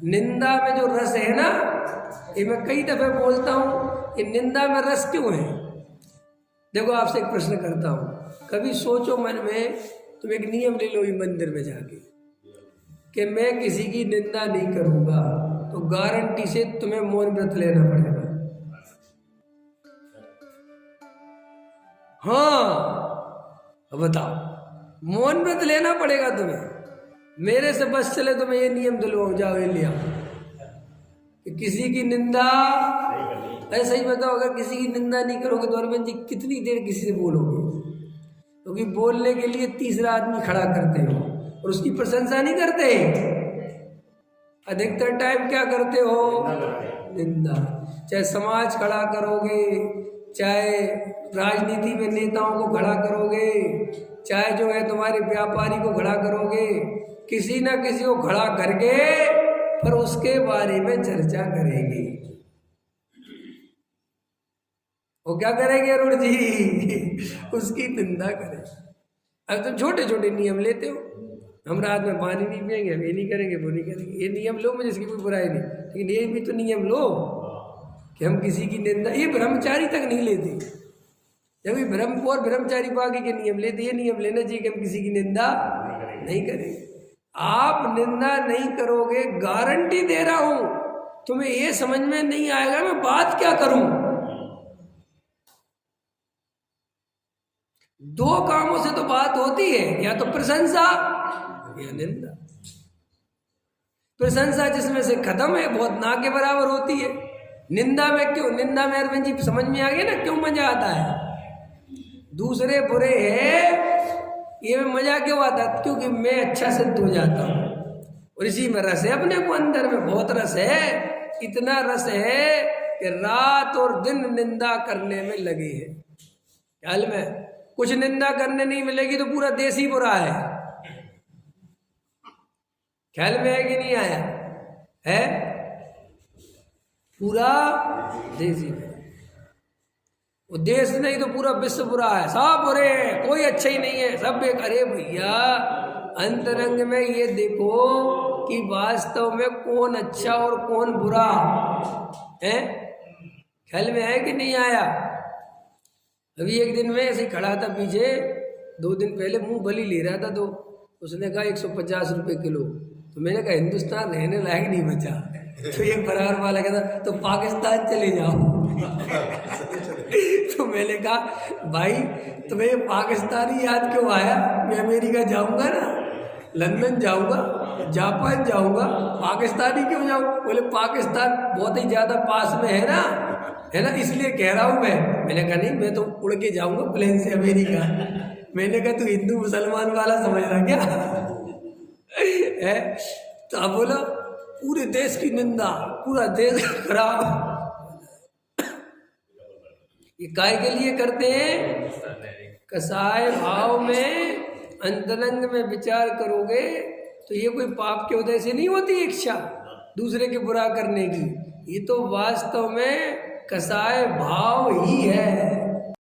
निंदा में जो रस है ना, ये मैं कई दफे बोलता हूँ कि निंदा में रस क्यों है। देखो आपसे एक प्रश्न करता हूँ, कभी सोचो मन में, तुम एक नियम ले लो मंदिर में जाके कि मैं किसी की निंदा नहीं करूँगा, तो गारंटी से तुम्हें मौन व्रत लेना पड़ेगा। हाँ बताओ, मौन व्रत लेना पड़ेगा तुम्हें। मेरे से बस चले तो मैं ये नियम दिलवाऊं, जाओ ये लिया कि किसी की निंदा, ऐसा ही बताओ, अगर किसी की निंदा नहीं करोगे तो अरविंद जी कितनी देर किसी से बोलोगे? क्योंकि बोलने के लिए तीसरा आदमी खड़ा करते हो और उसकी प्रशंसा नहीं करते। अधिकतर टाइम क्या करते हो? निंदा। चाहे समाज खड़ा करोगे, चाहे राजनीति में नेताओं को खड़ा करोगे, चाहे जो है तुम्हारे व्यापारी को खड़ा करोगे, किसी ना किसी को खड़ा करके फिर उसके बारे में चर्चा करेंगे। वो क्या करेंगे अरुण जी? उसकी निंदा करें। अब तुम छोटे छोटे नियम लेते हो, हम रात में पानी नहीं पिएंगे, हम ये नहीं करेंगे, वो नहीं करेंगे। ये नियम लो, मुझे इसकी कोई बुराई नहीं, लेकिन ये भी तो नियम लो कि हम किसी की निंदा, ये ब्रह्मचारी तक नहीं लेते। जब भी ब्रह्म और ब्रह्मचारी बाकी के नियम लेते, ये नियम लेना चाहिए कि हम किसी की निंदा नहीं करेंगे। आप निंदा नहीं करोगे, गारंटी दे रहा हूं, तुम्हें ये समझ में नहीं आएगा मैं बात क्या करूं। दो कामों से तो बात होती है, या तो प्रशंसा या निंदा। प्रशंसा जिसमें से कदम है बहुत ना के बराबर होती है। निंदा में क्यों? निंदा में अरविंद जी समझ में आ गया ना क्यों मजा आता है? दूसरे बुरे हैं ये में मजा क्यों आता है? क्योंकि मैं अच्छा सिद्ध हो जाता हूं और इसी में रस है। अपने को अंदर में बहुत रस है, इतना रस है कि रात और दिन निंदा करने में लगे हैं। ख्याल में कुछ निंदा करने नहीं मिलेगी तो पूरा देश ही बुरा है। ख्याल में है कि नहीं आया है? पूरा देश ही बुरा, वो देश नहीं तो पूरा विश्व बुरा है। सब बुरे हैं, कोई अच्छा ही नहीं है, सब बेकार। अरे भैया अंतरंग में ये देखो कि वास्तव में कौन अच्छा और कौन बुरा है। ख्याल में है कि नहीं आया? अभी एक दिन में ऐसे खड़ा था पीछे, 2 दिन पहले मुंह बली ले रहा था, तो उसने कहा 150 रुपये किलो। तो मैंने कहा हिंदुस्तान रहने लायक नहीं बचा। तो एक बराबर वाला कहता तो पाकिस्तान चले जाओ। तो मैंने कहा भाई तुम्हें पाकिस्तानी याद क्यों आया? मैं अमेरिका जाऊंगा ना, लंदन जाऊंगा, जापान जाऊंगा, पाकिस्तानी क्यों जाऊं? बोले पाकिस्तान बहुत ही ज्यादा पास में है ना, इसलिए कह रहा हूं मैं। मैंने कहा नहीं, मैं तो उड़ के जाऊंगा प्लेन से अमेरिका। मैंने कहा तू हिंदू मुसलमान वाला समझ रहा क्या है? तो अब बोला पूरे देश की निंदा, पूरा देश खराब। ये काय के लिए करते हैं? कसाय भाव में अंतरंग में विचार करोगे तो ये कोई पाप के उदय से नहीं होती इच्छा दूसरे के बुरा करने की। ये तो वास्तव में कसाय भाव ही है।